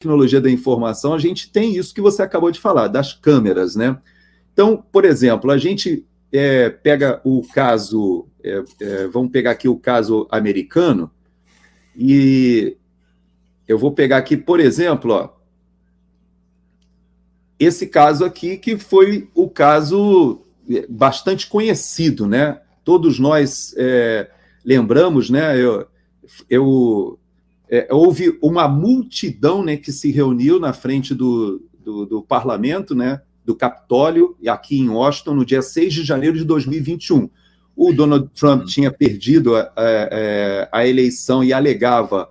tecnologia da informação, a gente tem isso que você acabou de falar, das câmeras, né? Então, por exemplo, a gente pega o caso, vamos pegar aqui o caso americano, e eu vou pegar aqui, por exemplo, ó, esse caso aqui, que foi o caso bastante conhecido, né? Todos nós lembramos, né? Houve uma multidão, né, que se reuniu na frente do parlamento, né, do Capitólio, aqui em Washington, no dia 6 de janeiro de 2021. O Donald Trump tinha perdido a eleição e alegava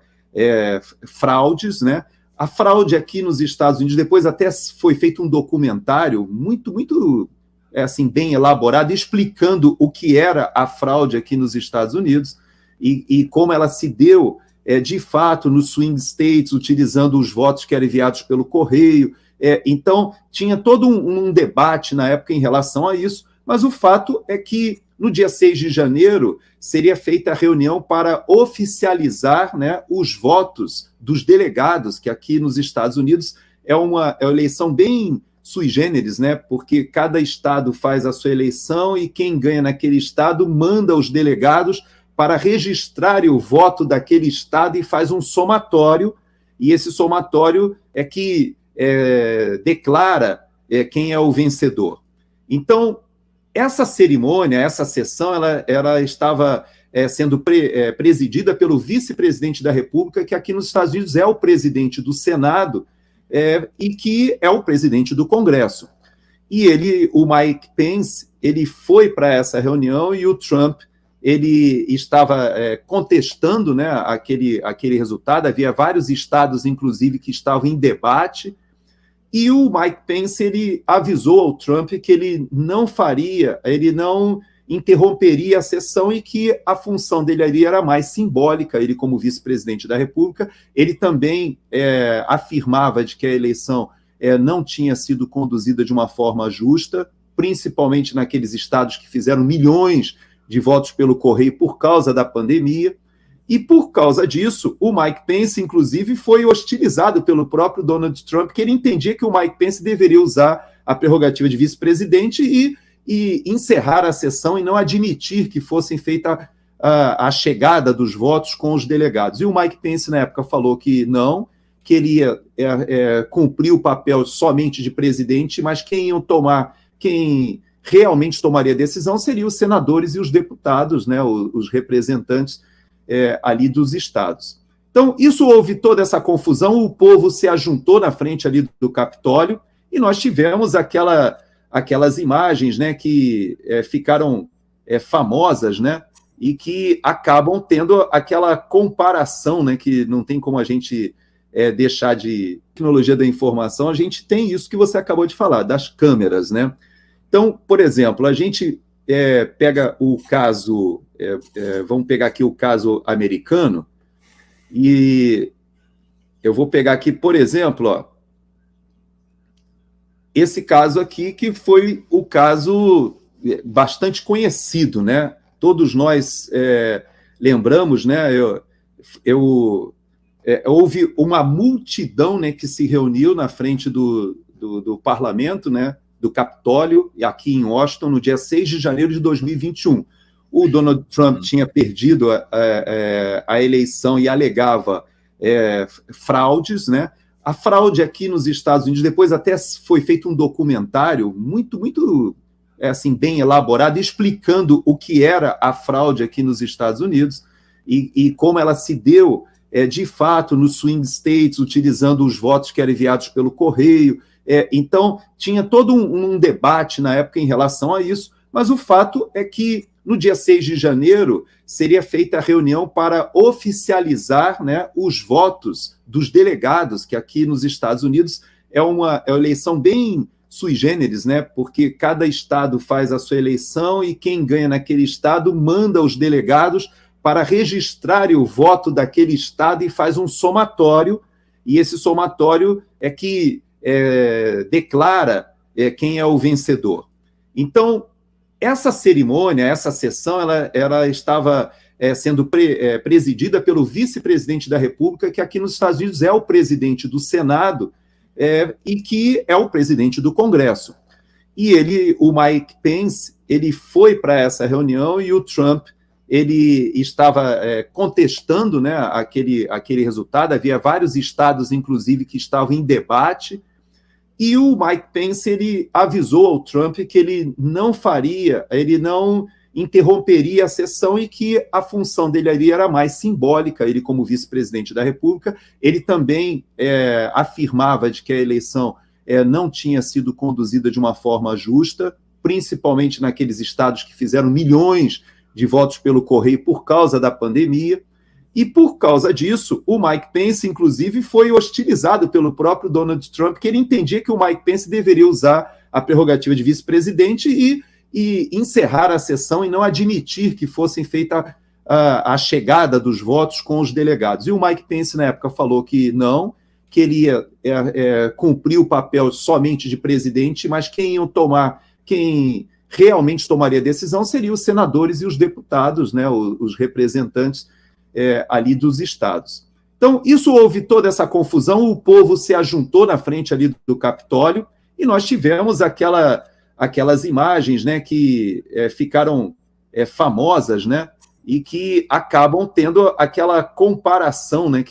fraudes, né? A fraude aqui nos Estados Unidos, depois até foi feito um documentário muito assim, bem elaborado, explicando o que era a fraude aqui nos Estados Unidos e como ela se deu, de fato, nos swing states, utilizando os votos que eram enviados pelo correio. Então, tinha todo um debate na época em relação a isso, mas o fato é que no dia 6 de janeiro seria feita a reunião para oficializar, né, os votos dos delegados, que aqui nos Estados Unidos é uma eleição bem sui generis, né, porque cada estado faz a sua eleição e quem ganha naquele estado manda os delegados para registrarem o voto daquele estado e faz um somatório, e esse somatório é que declara quem é o vencedor. Então, essa cerimônia, essa sessão, ela estava sendo presidida pelo vice-presidente da República, que aqui nos Estados Unidos é o presidente do Senado e que é o presidente do Congresso. E o Mike Pence, ele foi para essa reunião e o Trump, ele estava contestando, né, aquele resultado. Havia vários estados, inclusive, que estavam em debate, e o Mike Pence, ele avisou ao Trump que ele não interromperia a sessão e que a função dele ali era mais simbólica. Ele, como vice-presidente da República, ele também afirmava de que a eleição não tinha sido conduzida de uma forma justa, principalmente naqueles estados que fizeram milhões de votos pelo correio por causa da pandemia. E por causa disso, o Mike Pence, inclusive, foi hostilizado pelo próprio Donald Trump, que ele entendia que o Mike Pence deveria usar a prerrogativa de vice-presidente e encerrar a sessão e não admitir que fosse feita a chegada dos votos com os delegados. E o Mike Pence, na época, falou que não, que ele ia cumprir o papel somente de presidente, mas quem realmente tomaria a decisão seriam os senadores e os deputados, né, os representantes ali dos estados. Então, houve toda essa confusão, o povo se ajuntou na frente ali do Capitólio e nós tivemos aquelas imagens, né, que ficaram famosas, né, e que acabam tendo aquela comparação, né, que não tem como a gente deixar de tecnologia da informação. A gente tem isso que você acabou de falar, das câmeras, né? Então, por exemplo, a gente pega o caso, vamos pegar aqui o caso americano, e eu vou pegar aqui, por exemplo, ó, esse caso aqui, que foi o caso bastante conhecido, né? Todos nós lembramos, né? Houve uma multidão, né, que se reuniu na frente do parlamento, né, do Capitólio, aqui em Washington, no dia 6 de janeiro de 2021. O Donald Trump tinha perdido a eleição e alegava fraudes, né? A fraude aqui nos Estados Unidos, depois até foi feito um documentário muito assim, bem elaborado, explicando o que era a fraude aqui nos Estados Unidos e como ela se deu, de fato, nos swing states, utilizando os votos que eram enviados pelo correio. Então, tinha todo um debate na época em relação a isso, mas o fato é que no dia 6 de janeiro seria feita a reunião para oficializar, né, os votos dos delegados, que aqui nos Estados Unidos é uma eleição bem sui generis, né, porque cada estado faz a sua eleição e quem ganha naquele estado manda os delegados para registrarem o voto daquele estado e faz um somatório, e esse somatório é que declara quem é o vencedor. Então, essa cerimônia, essa sessão, ela estava sendo presidida pelo vice-presidente da República, que aqui nos Estados Unidos é o presidente do Senado e que é o presidente do Congresso. E o Mike Pence, ele foi para essa reunião e o Trump, ele estava contestando, né, aquele resultado. Havia vários estados, inclusive, que estavam em debate, e o Mike Pence, ele avisou ao Trump que ele não interromperia a sessão e que a função dele ali era mais simbólica. Ele, como vice-presidente da República, ele também afirmava de que a eleição não tinha sido conduzida de uma forma justa, principalmente naqueles estados que fizeram milhões de votos pelo correio por causa da pandemia. E por causa disso, o Mike Pence, inclusive, foi hostilizado pelo próprio Donald Trump, que ele entendia que o Mike Pence deveria usar a prerrogativa de vice-presidente e encerrar a sessão e não admitir que fosse feita a chegada dos votos com os delegados. E o Mike Pence, na época, falou que não, que ele ia cumprir o papel somente de presidente, mas quem realmente tomaria a decisão seriam os senadores e os deputados, né, os representantes ali dos estados. Então, isso houve toda essa confusão, o povo se ajuntou na frente ali do Capitólio e nós tivemos aquelas imagens, né, que ficaram famosas, né, e que acabam tendo aquela comparação, né, que